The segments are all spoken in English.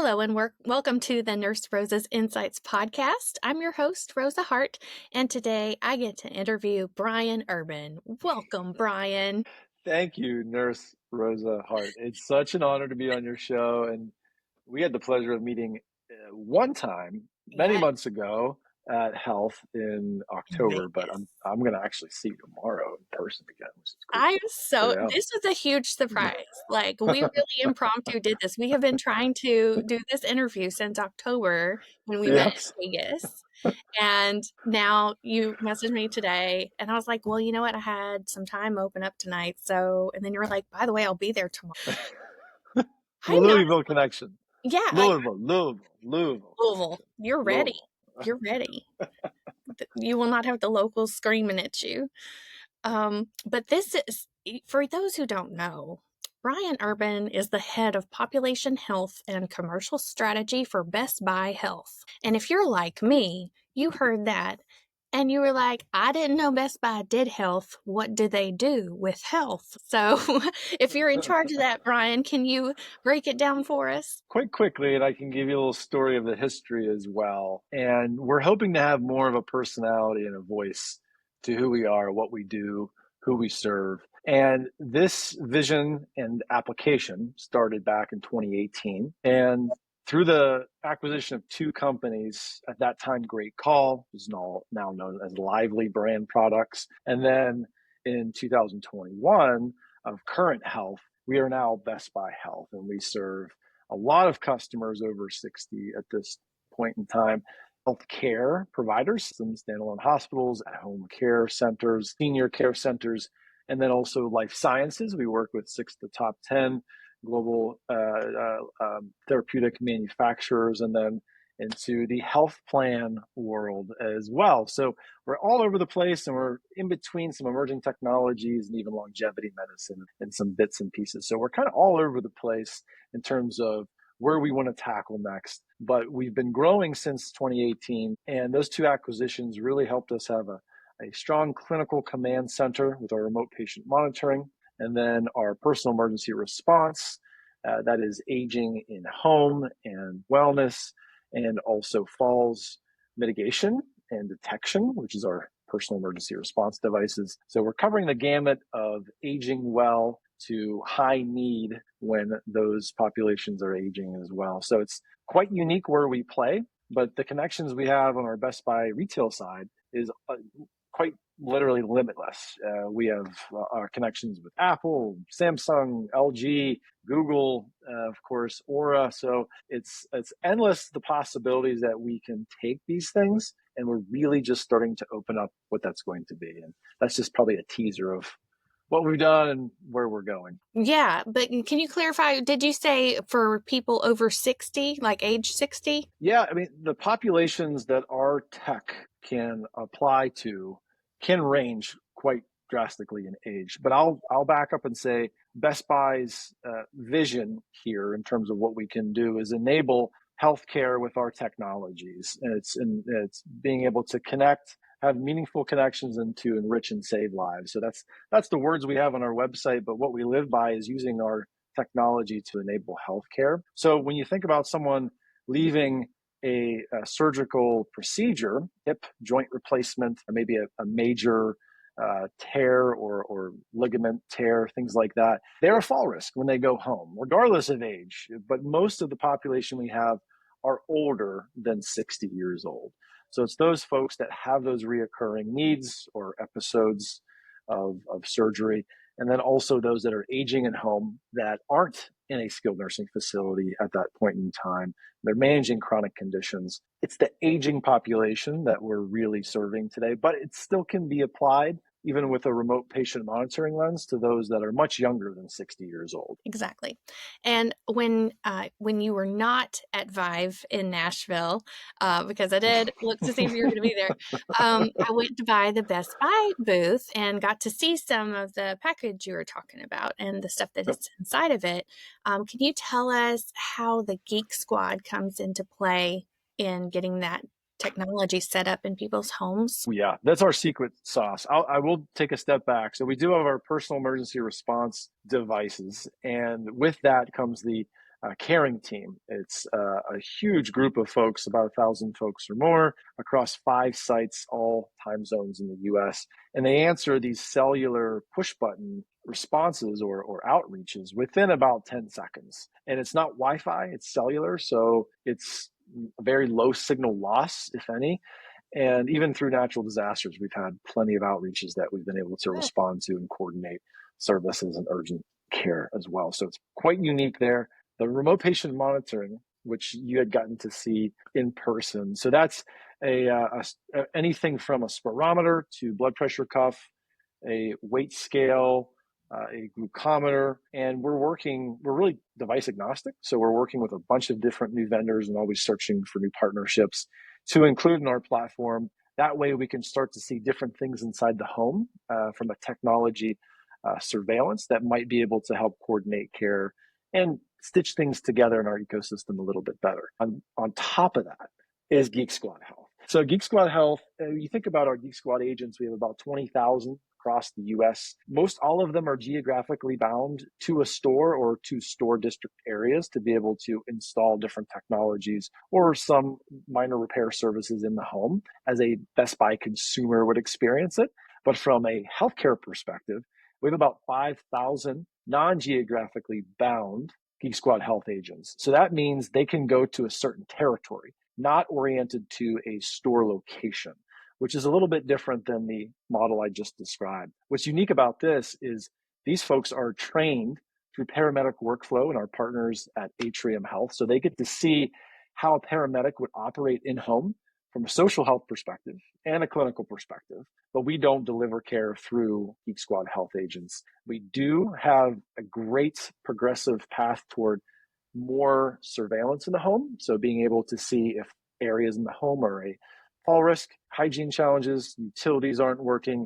Hello and welcome to the Nurse Rosa's Insights podcast. I'm your host, Rosa Hart, and today I get to interview Brian Urban. Welcome, Brian. Thank you, Nurse Rosa Hart. It's such an honor to be on your show, and we had the pleasure of meeting one time many Yeah, months ago at Health in Vegas. October. But I'm going to actually see you tomorrow in person again, which is cool. This was a huge surprise. Like, we really impromptu did this. We have been trying to do this interview since October when we met Yes. in Vegas. And now you messaged me today, and I was like, well, you know what? I had some time open up tonight. So, and then you were like, by the way, I'll be there tomorrow. The I'm not, Louisville connection. yeah, like Louisville. Louisville, you're ready. Louisville. You're ready. You will not have the locals screaming at you. But this is, for those who don't know, Brian Urban is the head of population health and commercial strategy for Best Buy Health. And if you're like me, you heard that and you were like, I didn't know Best Buy did health. What do they do with health? So if you're in charge of that, Brian, can you break it down for us? Quite quickly, and I can give you a little story of the history as well. And we're hoping to have more of a personality and a voice to who we are, what we do, who we serve. And this vision and application started back in 2018. And through the acquisition of two companies, at that time, Great Call, was now known as Lively Brand Products. And then in 2021 of Current Health, we are now Best Buy Health, and we serve a lot of customers over 60 at this point in time. Healthcare providers, some standalone hospitals, at-home care centers, senior care centers, and then also life sciences. We work with 6 of the top 10 global therapeutic manufacturers, and then into the health plan world as well. So we're all over the place, and we're in between some emerging technologies and even longevity medicine and some bits and pieces. So we're kind of all over the place in terms of where we want to tackle next. But we've been growing since 2018, and those two acquisitions really helped us have a strong clinical command center with our remote patient monitoring, and then our personal emergency response, that is aging in home and wellness, and also falls mitigation and detection, which is our personal emergency response devices. So we're covering the gamut of aging well to high need when those populations are aging as well. So it's quite unique where we play, but the connections we have on our Best Buy retail side is quite literally limitless. We have our connections with Apple, Samsung, LG, Google, of course, Aura. So it's endless, the possibilities that we can take these things, and we're really just starting to open up what that's going to be. And that's just probably a teaser of what we've done and where we're going. Yeah, but can you clarify? Did you say for people over 60, like age 60? Yeah, I mean, the populations that our tech can apply to can range quite drastically in age. But I'll back up and say Best Buy's vision here in terms of what we can do is enable healthcare with our technologies, and it's being able to connect, have meaningful connections, and to enrich and save lives. So that's the words we have on our website. But what we live by is using our technology to enable healthcare. So when you think about someone leaving a surgical procedure, hip joint replacement, or maybe a major tear or ligament tear, things like that, they're a fall risk when they go home, regardless of age. But most of the population we have are older than 60 years old. So it's those folks that have those reoccurring needs or episodes of surgery. And then also those that are aging at home that aren't in a skilled nursing facility at that point in time. They're managing chronic conditions. It's the aging population that we're really serving today, but it still can be applied, even with a remote patient monitoring lens, to those that are much younger than 60 years old. Exactly. And when you were not at Vive in Nashville, because I did look to see if you were going to be there, I went to buy the Best Buy booth and got to see some of the package you were talking about and the stuff that is inside of it. Can you tell us how the Geek Squad comes into play in getting that technology set up in people's homes? Yeah, that's our secret sauce. I will take a step back. So we do have our personal emergency response devices, and with that comes the caring team. It's a huge group of folks, about 1,000 folks or more, across 5 sites, all time zones in the US. And they answer these cellular push button responses or outreaches within about 10 seconds. And it's not Wi Fi, it's cellular. So it's very low signal loss, if any. And even through natural disasters, we've had plenty of outreaches that we've been able to Good. respond to and coordinate services and urgent care as well. So it's quite unique there. The remote patient monitoring, which you had gotten to see in person. So that's anything from a spirometer to blood pressure cuff, a weight scale, a glucometer, and we're really device agnostic. So we're working with a bunch of different new vendors and always searching for new partnerships to include in our platform. That way we can start to see different things inside the home from a technology surveillance that might be able to help coordinate care and stitch things together in our ecosystem a little bit better. On top of that is Geek Squad Health. So Geek Squad Health, you think about our Geek Squad agents, we have about 20,000 across the US. Most all of them are geographically bound to a store or to store district areas to be able to install different technologies or some minor repair services in the home as a Best Buy consumer would experience it. But from a healthcare perspective, we have about 5,000 non-geographically bound Geek Squad Health agents. So that means they can go to a certain territory, not oriented to a store location, which is a little bit different than the model I just described. What's unique about this is these folks are trained through paramedic workflow and our partners at Atrium Health. So they get to see how a paramedic would operate in home from a social health perspective and a clinical perspective, but we don't deliver care through Geek Squad Health agents. We do have a great progressive path toward more surveillance in the home. So being able to see if areas in the home are a fall risk, hygiene challenges, utilities aren't working,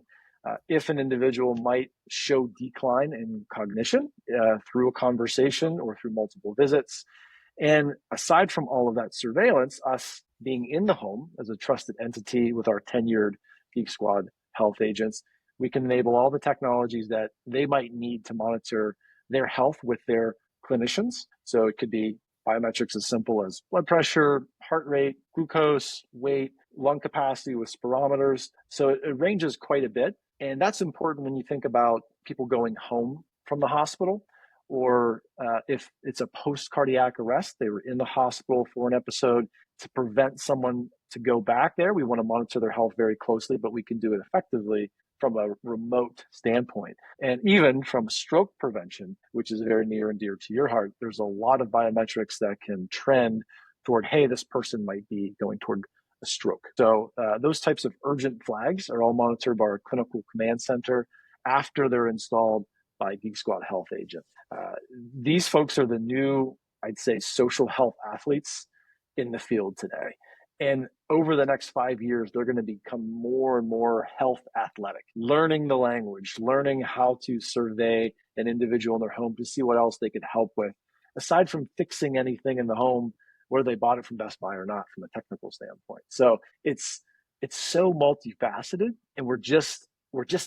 if an individual might show decline in cognition through a conversation or through multiple visits. And aside from all of that surveillance, us being in the home as a trusted entity with our tenured Geek Squad Health agents, we can enable all the technologies that they might need to monitor their health with their clinicians. So it could be biometrics as simple as blood pressure, heart rate, glucose, weight, lung capacity with spirometers. So it ranges quite a bit. And that's important when you think about people going home from the hospital, or if it's a post cardiac arrest, they were in the hospital for an episode. To prevent someone to go back there, we want to monitor their health very closely, but we can do it effectively from a remote standpoint. And even from stroke prevention, which is very near and dear to your heart, there's a lot of biometrics that can trend toward, hey, this person might be going toward a stroke. So those types of urgent flags are all monitored by our clinical command center after they're installed by Geek Squad Health agent. These folks are the new, I'd say, social health athletes in the field today. And over the next 5 years, they're going to become more and more health athletic, learning the language, learning how to survey an individual in their home to see what else they could help with, aside from fixing anything in the home, whether they bought it from Best Buy or not, from a technical standpoint. So it's so multifaceted, and we're just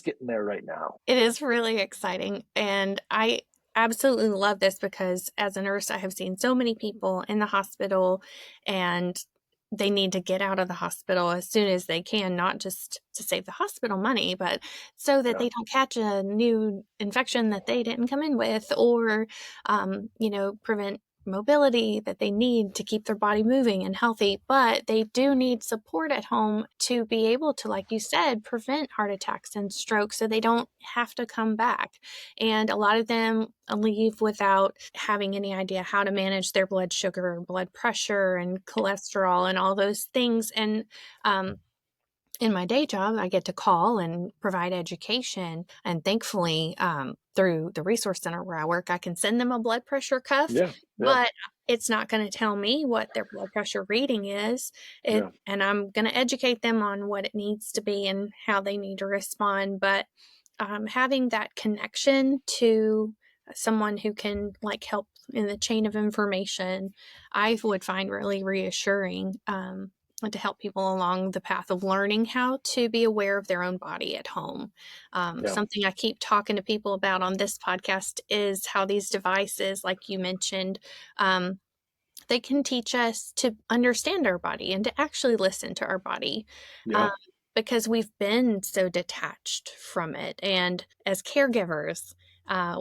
getting there right now. It is really exciting. And I absolutely love this because as a nurse, I have seen so many people in the hospital and they need to get out of the hospital as soon as they can, not just to save the hospital money, but so that Yeah. they don't catch a new infection that they didn't come in with, or, prevent mobility that they need to keep their body moving and healthy. But they do need support at home to be able to, like you said, prevent heart attacks and strokes so they don't have to come back. And a lot of them leave without having any idea how to manage their blood sugar, blood pressure, and cholesterol, and all those things. And in my day job, I get to call and provide education. And thankfully, through the resource center where I work, I can send them a blood pressure cuff, Yeah. Yeah. but it's not going to tell me what their blood pressure reading is. Yeah. And I'm going to educate them on what it needs to be and how they need to respond. But having that connection to someone who can help in the chain of information, I would find really reassuring. and to help people along the path of learning how to be aware of their own body at home. Yeah. Something I keep talking to people about on this podcast is how these devices, like you mentioned, um, they can teach us to understand our body and to actually listen to our body, um, Yeah. because we've been so detached from it. And as caregivers,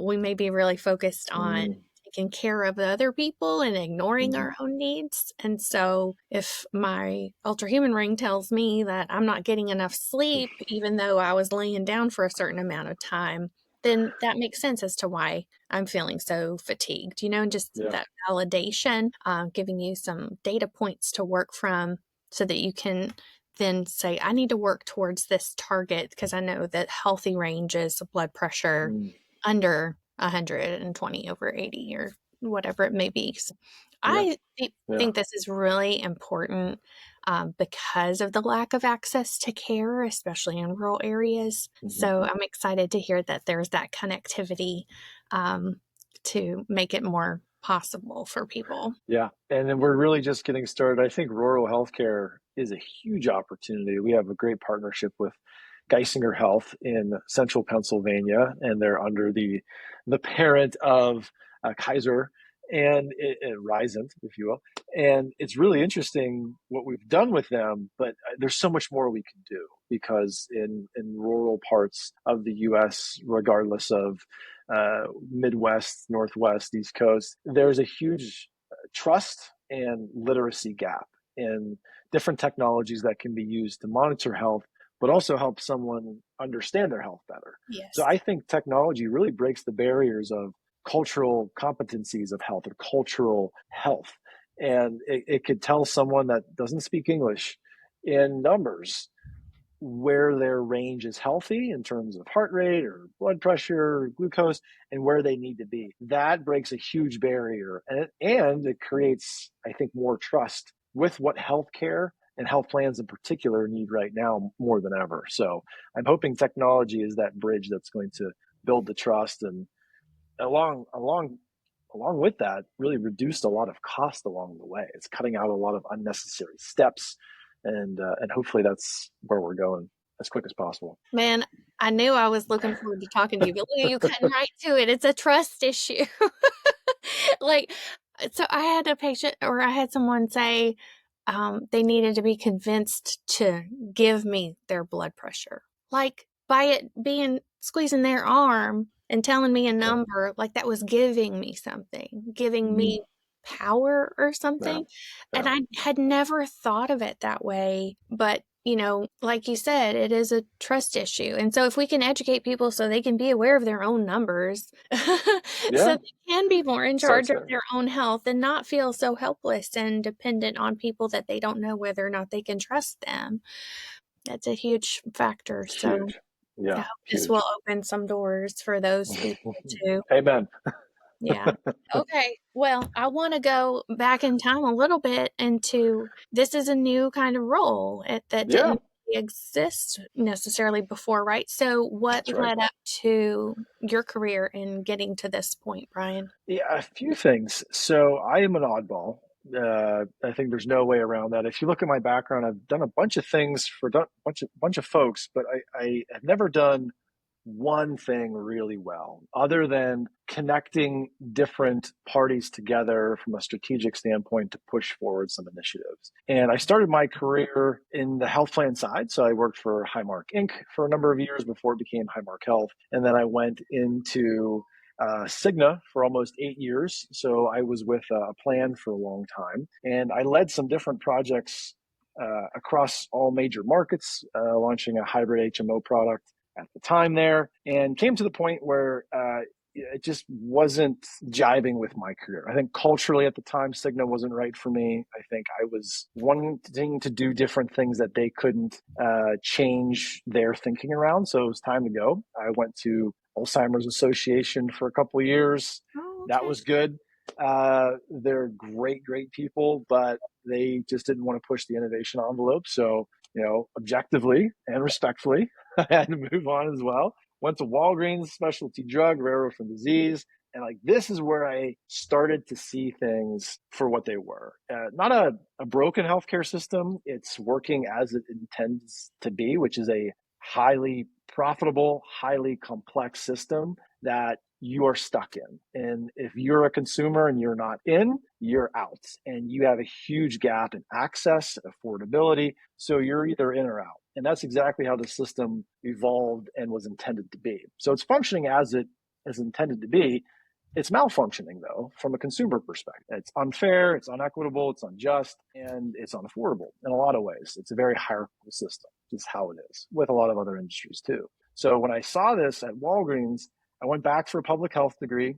we may be really focused on Mm, taking care of the other people and ignoring mhm. our own needs. And so, if my ultra human ring tells me that I'm not getting enough sleep, even though I was laying down for a certain amount of time, then that makes sense as to why I'm feeling so fatigued, and just Yeah. that validation, giving you some data points to work from so that you can then say, I need to work towards this target because I know that healthy range is blood pressure Mm, under 120 over 80 or whatever it may be. So yeah. I Yeah. think this is really important, because of the lack of access to care, especially in rural areas. Mhm. So I'm excited to hear that there's that connectivity, um, to make it more possible for people. Yeah. And then we're really just getting started. I think rural healthcare is a huge opportunity. We have a great partnership with Geisinger Health in central Pennsylvania, and they're under the parent of Kaiser and Risant, if you will. And it's really interesting what we've done with them, but there's so much more we can do because in rural parts of the U.S., regardless of Midwest, Northwest, East Coast, there's a huge trust and literacy gap in different technologies that can be used to monitor health, but also help someone understand their health better. So Yes. I think technology really breaks the barriers of cultural competencies of health or cultural health. And it could tell someone that doesn't speak English in numbers where their range is healthy in terms of heart rate or blood pressure, or glucose, and where they need to be. That breaks a huge barrier, and it creates, I think, more trust with what healthcare and health plans in particular need right now more than ever. So I'm hoping technology is that bridge that's going to build the trust and along with that, really reduced a lot of cost along the way. It's cutting out a lot of unnecessary steps, and hopefully that's where we're going as quick as possible. Man, I knew I was looking forward to talking to you, but look at you cutting right to it. It's a trust issue. Like, so I had a patient, or I had someone say, they needed to be convinced to give me their blood pressure. Like, by it being squeezing their arm and telling me a Yeah. number, like that was giving me something, giving Mm, me power or yeah. something. And Yeah. I had never thought of it that way. But, like you said, it is a trust issue. And so if we can educate people so they can be aware of their own numbers, so Yeah. they can be more in Starts charge of there. their own health and not feel so helpless and dependent on people that they don't know whether or not they can trust them. That's a huge factor. So Huge. I Yeah. hope this will Huge. open some doors for those people too. Amen. Yeah. Okay. Well, I want to go back in time a little bit into this is a new kind of role that Yeah. didn't really exist necessarily before, right? So, what That's right. led up to your career in getting to this point, Brian? Yeah, a few things. So I am an oddball. I think there's no way around that. If you look at my background, I've done a bunch of things for a bunch of folks, but I have never done one thing really well, other than connecting different parties together from a strategic standpoint to push forward some initiatives. And I started my career in the health plan side. So I worked for Highmark Inc. for a number of years before it became Highmark Health. And then I went into Cigna for almost 8 years. So I was with a plan for a long time. And I led some different projects across all major markets, launching a hybrid HMO product at the time there, and came to the point where it just wasn't jiving with my career. I think culturally at the time, Cigna wasn't right for me. I think I was wanting to do different things that they couldn't change their thinking around. So it was time to go. I went to Alzheimer's Association for a couple of years. Oh, That okay. was good. They're great people, but they just didn't want to push the innovation envelope. So, objectively and respectfully, I had to move on as well. Went to Walgreens, specialty drug, rare orphan disease, And like, this is where I started to see things for what they were. Not a broken healthcare system. It's working as it intends to be, which is a highly profitable, highly complex system that you are stuck in. And if you're a consumer and you're not in, you're out. And you have a huge gap in access, affordability. So you're either in or out. And that's exactly how the system evolved and was intended to be. So it's functioning as it is intended to be. It's malfunctioning, though, from a consumer perspective. It's unfair, it's unequitable, it's unjust, and it's unaffordable in a lot of ways. It's a very hierarchical system, is how it is, with a lot of other industries, too. So when I saw this at Walgreens, I went back for a public health degree,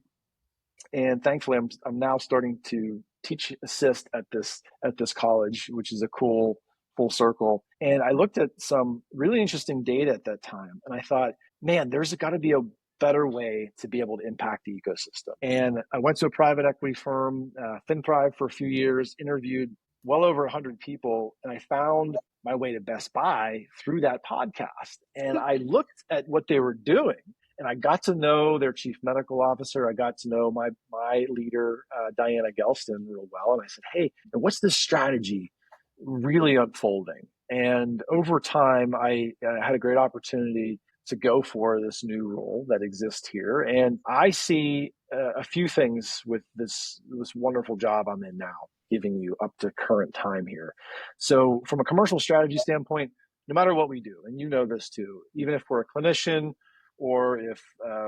and thankfully, I'm now starting to teach assist at this college, which is a cool full circle. And I looked at some really interesting data at that time, and I thought, man, there's got to be a better way to be able to impact the ecosystem. And I went to a private equity firm, FinThrive, for a few years, interviewed well over 100 people, and I found my way to Best Buy through that podcast. And I looked at what they were doing, and I got to know their chief medical officer. I got to know my leader, Diana Gelston, real well. And I said, hey, what's this strategy really unfolding? And over time, I had a great opportunity to go for this new role that exists here. And I see a few things with this wonderful job I'm in now, giving you up to current time here. So from a commercial strategy standpoint, no matter what we do, and you know this too, even if we're a clinician or if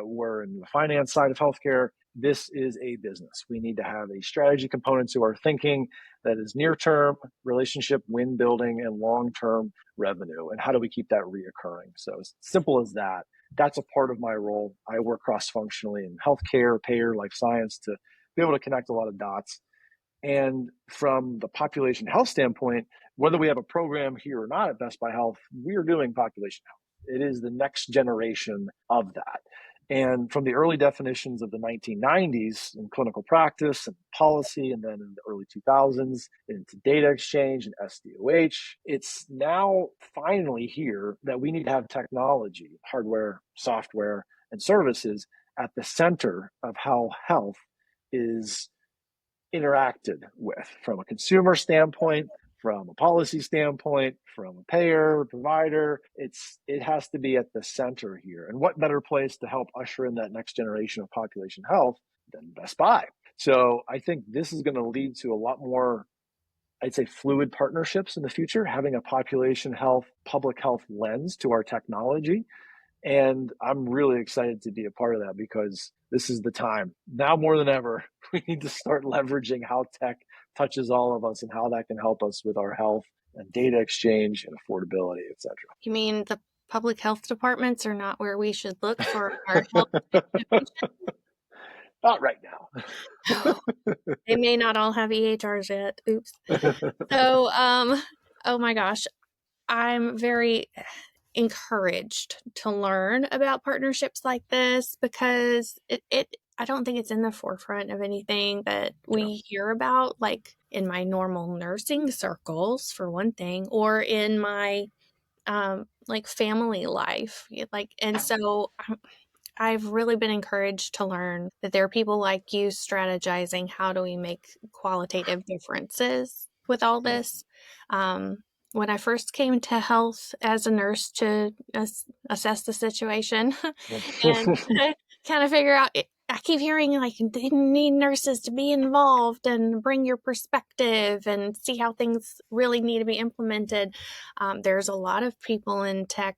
we're in the finance side of healthcare, this is a business. We need to have a strategy component to our thinking that is near-term relationship, win building, and long-term revenue. And how do we keep that reoccurring? So as simple as that. That's a part of my role. I work cross-functionally in healthcare, payer, life science to be able to connect a lot of dots. And from the population health standpoint, whether we have a program here or not at Best Buy Health, we are doing population health. It is the next generation of that. And from the early definitions of the 1990s in clinical practice and policy, and then in the early 2000s into data exchange and SDOH, it's now finally here that we need to have technology, hardware, software, and services at the center of how health is interacted with from a consumer standpoint, from a policy standpoint, from a payer, provider. It has to be at the center here. And what better place to help usher in that next generation of population health than Best Buy? So I think this is going to lead to a lot more, I'd say, fluid partnerships in the future, having a population health, public health lens to our technology. And I'm really excited to be a part of that because this is the time. Now more than ever, we need to start leveraging how tech touches all of us and how that can help us with our health and data exchange and affordability, etc. You mean the public health departments are not where we should look for our health innovation? Not right now. Oh, they may not all have EHRs yet. Oops. So, oh my gosh, I'm very encouraged to learn about partnerships like this because I don't think it's in the forefront of anything that Yeah. we hear about, like in my normal nursing circles, for one thing, or in my like family life. Like, and so I've really been encouraged to learn that there are people like you strategizing how do we make qualitative differences with all this. Um, when I first came to health as a nurse to assess the situation and kind of figure out, I keep hearing like they need nurses to be involved and bring your perspective and see how things really need to be implemented. There's a lot of people in tech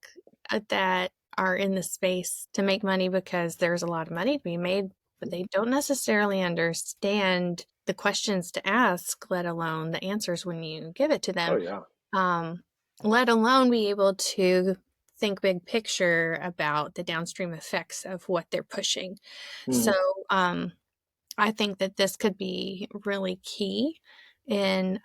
that are in the space to make money because there's a lot of money to be made, but they don't necessarily understand the questions to ask, let alone the answers when you give it to Oh them. yeah. Let alone be able to think big picture about the downstream effects of what they're pushing. So, Hmm. I think that this could be really key in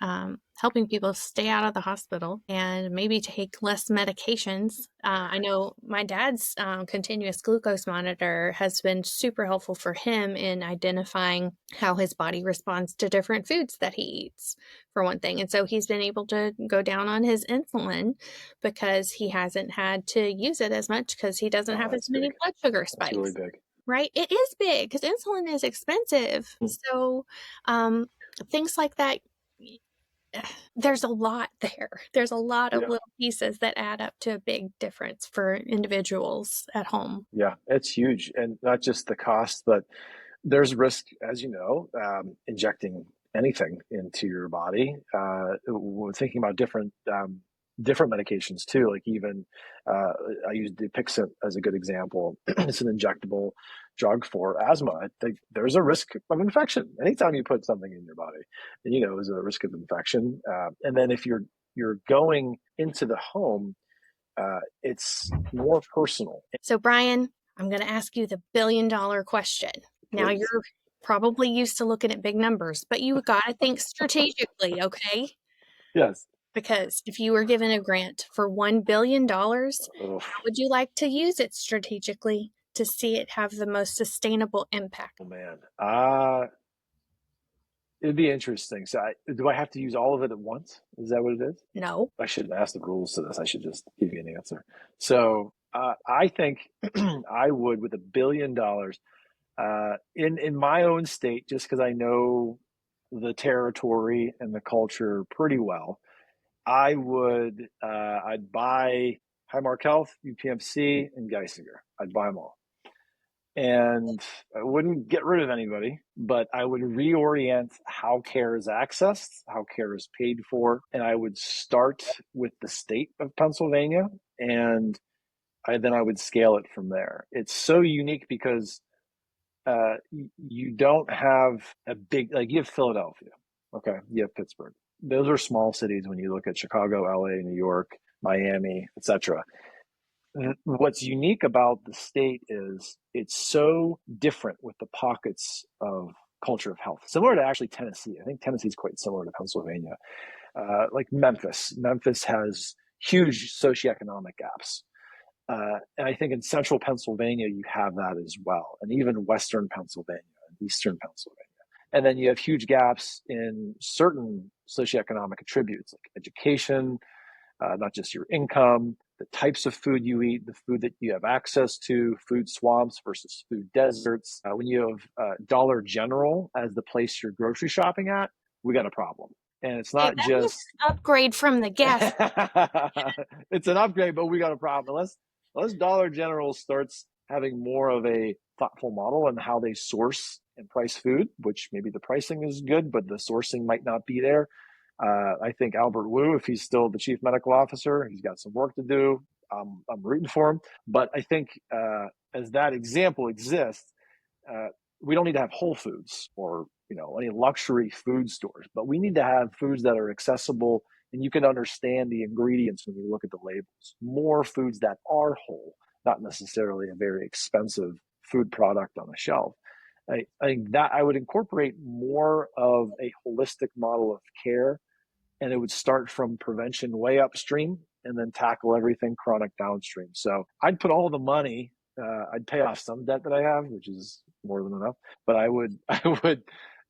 helping people stay out of the hospital and maybe take less medications. I know my dad's continuous glucose monitor has been super helpful for him in identifying how his body responds to different foods that he eats, for one thing. And so he's been able to go down on his insulin because he hasn't had to use it as much because he doesn't Oh, have as that's many big. blood sugar That's really spikes. big. right? It is big because insulin is expensive. So, um, things like that, there's a lot there. There's a lot of Yeah. little pieces that add up to a big difference for individuals at home. Yeah, it's huge. And not just the cost, but there's risk, as you know, injecting anything into your body. We're thinking about different medications too. Like even uh, I use Dupixent as a good example. It's an injectable drug for asthma. I think there's a risk of infection anytime you put something in your body. And, there's a risk of infection. And then if you're going into the home, it's more personal. So, Brian, I'm going to ask you the $1 billion question. Now, Please. you're probably used to looking at big numbers, but you got to think strategically, okay? Yes. Because if you were given a grant for $1 billion, Oh, how would you like to use it strategically to see it have the most sustainable impact? man. It'd be interesting. So, do I have to use all of it at once? Is that what it is? No. I shouldn't ask the rules to this. I should just give you an answer. So, I think I would with $1 billion in my own state, just because I know the territory and the culture pretty well. I'd buy Highmark Health, UPMC, and Geisinger. I'd buy them all. And I wouldn't get rid of anybody, but I would reorient how care is accessed, how care is paid for, and I would start with the state of Pennsylvania, and then I would scale it from there. It's so unique because you don't have a big, like you have Philadelphia, okay, you have Pittsburgh. Those are small cities when you look at Chicago, LA, New York, Miami, etc. What's unique about the state is it's so different with the pockets of culture of health, similar to actually Tennessee. I think Tennessee is quite similar to Pennsylvania. Like Memphis has huge socioeconomic gaps. And I think in central Pennsylvania, you have that as well, and even western Pennsylvania and eastern Pennsylvania. And then you have huge gaps in certain socioeconomic attributes like education, not just your income, the types of food you eat, the food that you have access to, food swamps versus food deserts. When you have Dollar General as the place you're grocery shopping at, we got a problem. And it's Hey, not that was just an upgrade from the gas. it's an upgrade, but we got a problem. Unless Dollar General starts having more of a thoughtful model and how they source and price food, which maybe the pricing is good, but the sourcing might not be there. I think Albert Wu, if he's still the chief medical officer, he's got some work to do. I'm rooting for him. But I think as that example exists, uh, we don't need to have Whole Foods or any luxury food stores, but we need to have foods that are accessible and you can understand the ingredients when you look at the labels. More foods that are whole, not necessarily a very expensive food product on the shelf. I think that I would incorporate more of a holistic model of care, and it would start from prevention way upstream and then tackle everything chronic downstream. So I'd put all the money. I'd pay off some debt that I have, which is more than enough. But I would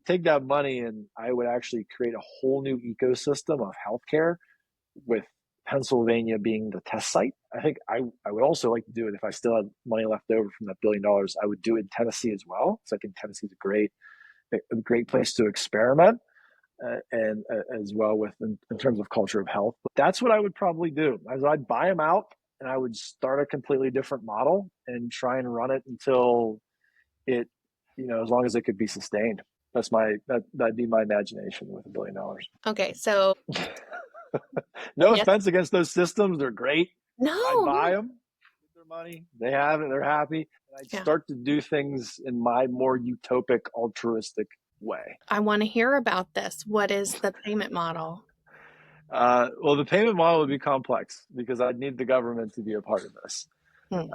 take that money and I would actually create a whole new ecosystem of healthcare with Pennsylvania being the test site. I think I would also like to do it if I still had money left over from that $1 billion. I would do it in Tennessee as well. So I think Tennessee is a great place to experiment and as well with in terms of culture of health. But that's what I would probably do. As I'd buy them out and I would start a completely different model and try and run it until it, as long as it could be sustained. That'd be my imagination with $1 billion. Okay, so No yes, offense against those systems; they're great. I'd no, buy no, them, get their money, they have it, they're happy, and I'd yeah. start to do things in my more utopic, altruistic way. I want to hear about this. What is the payment model? Well, the payment model would be complex because I'd need the government to be a part of this. Hmm.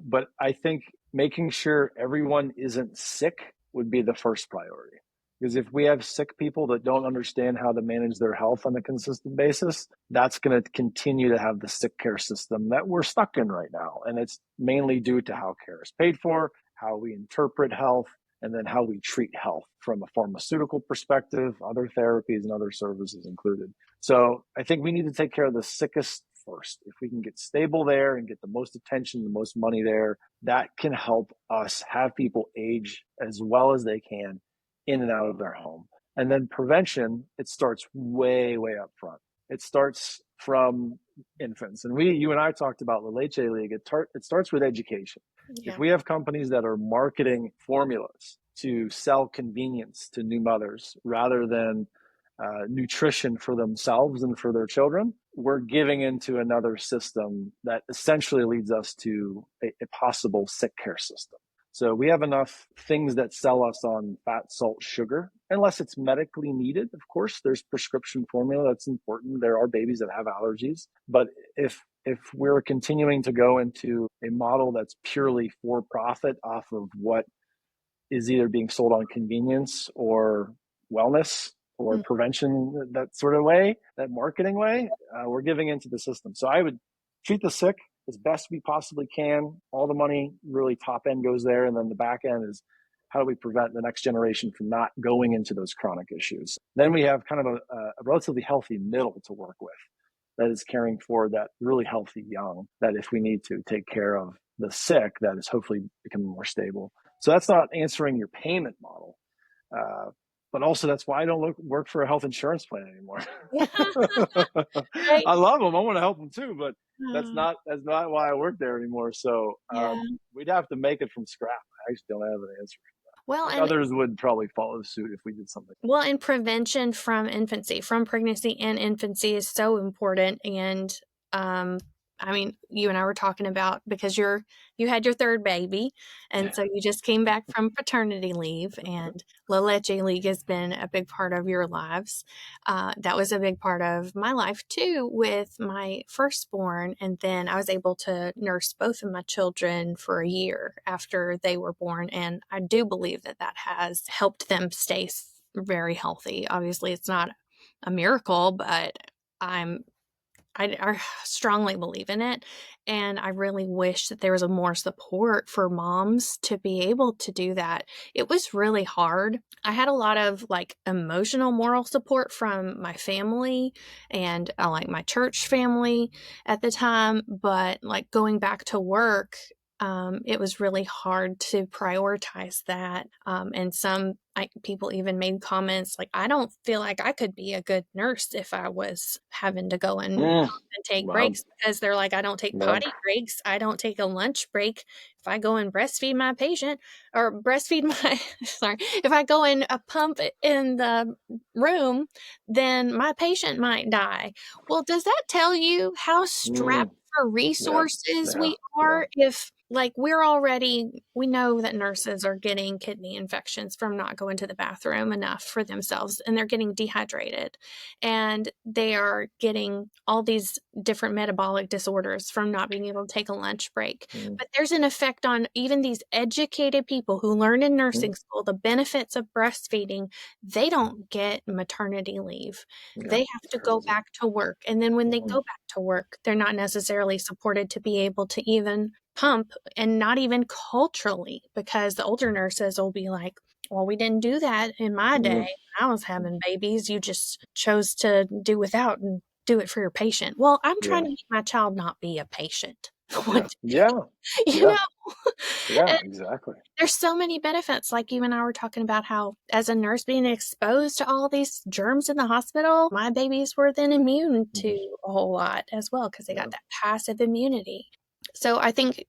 But I think making sure everyone isn't sick would be the first priority. Because if we have sick people that don't understand how to manage their health on a consistent basis, that's going to continue to have the sick care system that we're stuck in right now. And it's mainly due to how care is paid for, how we interpret health, and then how we treat health from a pharmaceutical perspective, other therapies and other services included. So I think we need to take care of the sickest first. If we can get stable there and get the most attention, the most money there, that can help us have people age as well as they can in and out of their home. And then prevention, it starts way, way up front. It starts from infants. And you and I talked about La Leche League. It starts with education. If Yeah. we have companies that are marketing formulas to sell convenience to new mothers rather than nutrition for themselves and for their children, we're giving into another system that essentially leads us to a possible sick care system. So we have enough things that sell us on fat, salt, sugar, unless it's medically needed. Of course, there's prescription formula that's important. There are babies that have allergies. But if we're continuing to go into a model that's purely for profit off of what is either being sold on convenience or wellness or Mm. prevention, that sort of way, that marketing way, we're giving into the system. So I would treat the sick as best we possibly can. All the money really top end goes there. And then the back end is how do we prevent the next generation from not going into those chronic issues? Then we have kind of a relatively healthy middle to work with that is caring for that really healthy young, that if we need to take care of the sick, that is hopefully becoming more stable. So that's not answering your payment model. But also that's why I don't work for a health insurance plan anymore. Right. I love them. I want to help them too, but that's Uh, not that's not why I work there anymore. So yeah. we'd have to make it from scratch. I actually don't have an answer. Well, I think and others would probably follow suit if we did something. Well, and prevention from infancy, from pregnancy and infancy is so important. And um, I mean, you and I were talking about because you had your third baby, and so you just came back from paternity leave, and La Leche League has been a big part of your lives. That was a big part of my life too, with my firstborn, and then I was able to nurse both of my children for a year after they were born, and I do believe that that has helped them stay very healthy. Obviously, it's not a miracle, but I'm I strongly believe in it, and I really wish that there was a more support for moms to be able to do that. It was really hard. I had a lot of like emotional, moral support from my family and like my church family at the time, but like going back to work, it was really hard to prioritize that. And some people even made comments like, I don't feel like I could be a good nurse if I was having to go and Mm, take wow. breaks because they're like, I don't take Yep. potty breaks. I don't take a lunch break. If I go and breastfeed my patient or breastfeed my, sorry, if I go and pump in the room, then my patient might die. Well, does that tell you how strapped Mm, for yeah. resources Yeah. we Yeah. are if like we know that nurses are getting kidney infections from not going to the bathroom enough for themselves and they're getting dehydrated and they are getting all these different metabolic disorders from not being able to take a lunch break. Mm, But there's an effect on even these educated people who learn in mm, nursing school the benefits of breastfeeding. They don't get maternity leave. yeah. They have It's to go crazy. back to work. And then when they Mm, go back to work, they're not necessarily supported to be able to even pump, and not even culturally, because the older nurses will be like, well, we didn't do that in my day mm, when I was having babies. You just chose to do without and do it for your patient. Well, I'm trying yeah. to make my child not be a patient one Yeah. Yeah. day, you Yeah. know? Yeah. And Exactly. there's so many benefits. Like you and I were talking about how, as a nurse, being exposed to all these germs in the hospital, my babies were then immune Mm, to a whole lot as well because they got yeah. that passive immunity. So I think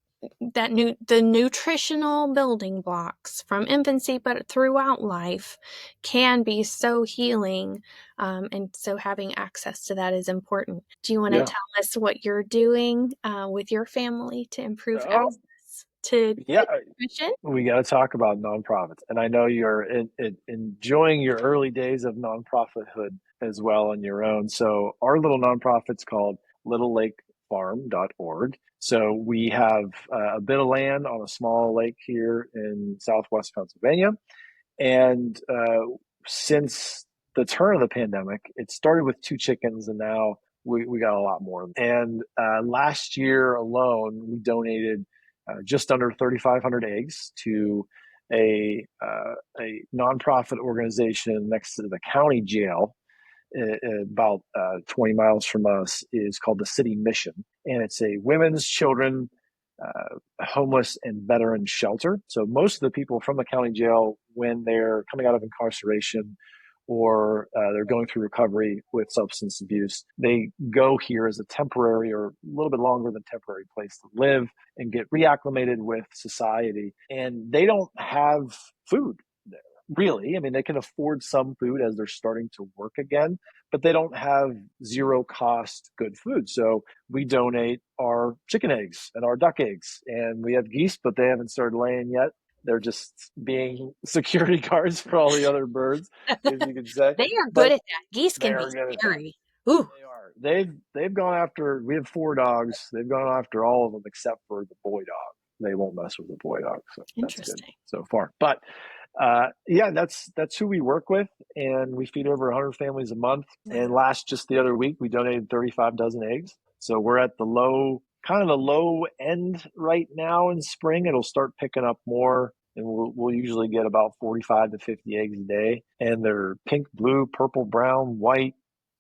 that the nutritional building blocks from infancy but throughout life can be so healing, and so having access to that is important. Do you want to Yeah. tell us what you're doing with your family to improve Oh, access to yeah. good nutrition? We got to talk about nonprofits. And I know you're enjoying your early days of nonprofithood as well on your own. So our little nonprofit's called littlelakefarm.org. So we have a bit of land on a small lake here in southwest Pennsylvania. And since the turn of the pandemic, it started with two chickens, and now we got a lot more. And last year alone, we donated just under 3,500 eggs to a nonprofit organization next to the county jail about 20 miles from us, is called the City Mission. And it's a women's, children, homeless, and veteran shelter. So most of the people from the county jail, when they're coming out of incarceration or they're going through recovery with substance abuse, they go here as a temporary or a little bit longer than temporary place to live and get reacclimated with society. And they don't have food there, really. I mean, they can afford some food as they're starting to work again, but they don't have zero cost good food. So we donate our chicken eggs and our duck eggs, and we have geese, but they haven't started laying yet. They're just being security guards for all the other birds, as you could say. They are good But at that. Geese they can be are good at that. scary. Ooh, They are. They've gone after. We have 4 dogs. They've gone after all of them except for the boy dog. They won't mess with the boy dog, so that's good interesting. so far. But yeah, that's who we work with, and we feed over 100 families a month. Wow. And just the other week, we donated 35 dozen eggs. So we're at the kind of the low end right now. In spring, it'll start picking up more, and we'll usually get about 45 to 50 eggs a day. And they're pink, blue, purple, brown, white.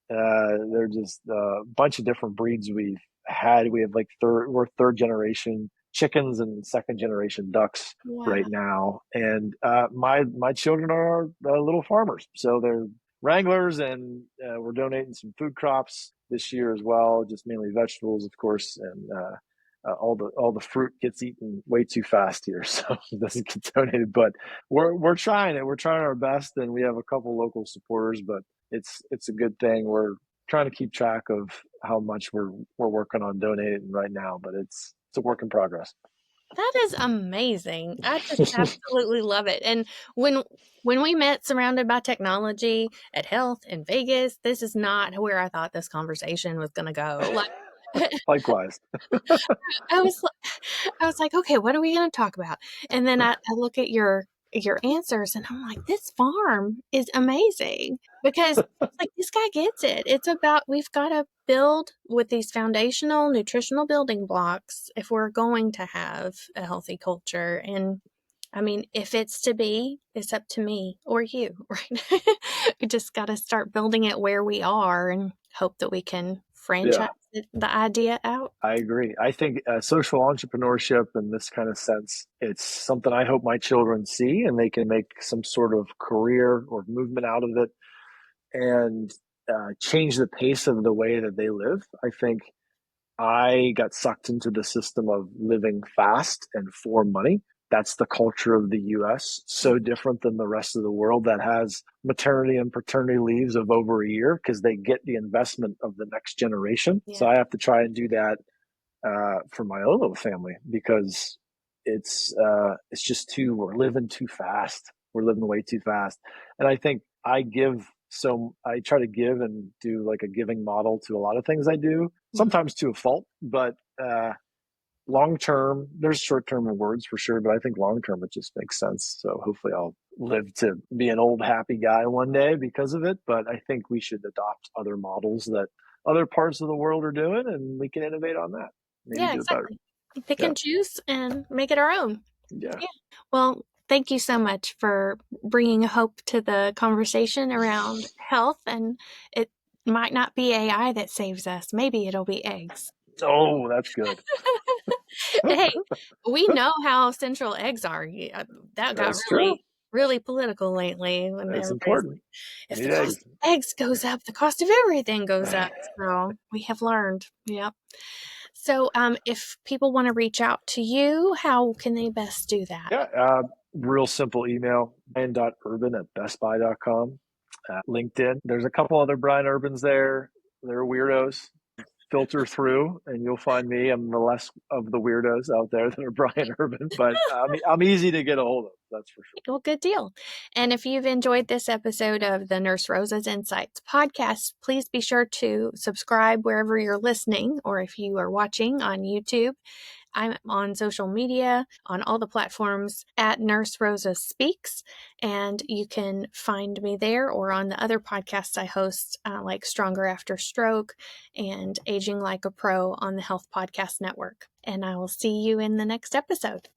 They're just a bunch of different breeds we've had. We have we're third generation chickens and second generation ducks Wow. right now. And my children are little farmers, so they're wranglers, and we're donating some food crops this year as well, just mainly vegetables, of course, and all the fruit gets eaten way too fast here, so it doesn't get donated. But we're trying it. We're trying our best, and we have a couple local supporters, but it's a good thing. We're trying to keep track of how much we're working on donating right now, but it's a work in progress. That is amazing. I just absolutely love it. And when when we met surrounded by technology at Health in Vegas, this is not where I thought this conversation was going to go. Like Likewise. I was I was like, okay, what are we going to talk about? And then I look at your answers and I'm like, this farm is amazing because it's like this guy gets it. It's about we've got to build with these foundational nutritional building blocks if we're going to have a healthy culture. And I mean, if it's to be, it's up to me or you, right? We just got to start building it where we are and hope that we can franchise Yeah, the idea out. I agree. I think social entrepreneurship in this kind of sense, it's something I hope my children see and they can make some sort of career or movement out of it, and change the pace of the way that they live. I think I got sucked into the system of living fast and for money. That's the culture of the US, so different than the rest of the world that has maternity and paternity leaves of over a year because they get the investment of the next generation. So Yeah. I have to try and do that for my own little family because it's just we're living too fast. We're living way too fast, and I think I try to give and do like a giving model to a lot of things I do, Mhm. sometimes to a fault, but long term, there's short term rewards for sure, but I think long term it just makes sense. So hopefully I'll live to be an old happy guy one day because of it. But I think we should adopt other models that other parts of the world are doing, and we can innovate on that. Maybe Yeah, do it better. exactly. Pick Yeah, and choose and make it our own. yeah. Yeah. Well, thank you so much for bringing hope to the conversation around health. And it might not be AI that saves us. Maybe it'll be eggs. Oh, that's good. Hey, we know how central eggs are. That got That's true. really political lately when It's everybody's important. like, You if the need cost eggs. of eggs goes up, the cost of everything goes up. So we have learned. Yep. So, if people want to reach out to you, how can they best do that? Yeah, real simple email, brian.urban@bestbuy.com. LinkedIn. There's a couple other Brian Urbans there. They're weirdos. Filter through, and you'll find me. I'm the less of the weirdos out there that are Brian Urban, but I'm easy to get a hold of. That's for sure. Well, good deal. And if you've enjoyed this episode of the Nurse Rosa's Insights podcast, please be sure to subscribe wherever you're listening, or if you are watching on YouTube. I'm on social media on all the platforms at Nurse Rosa Speaks, and you can find me there or on the other podcasts I host, like Stronger After Stroke and Aging Like a Pro on the Health Podcast Network. And I will see you in the next episode.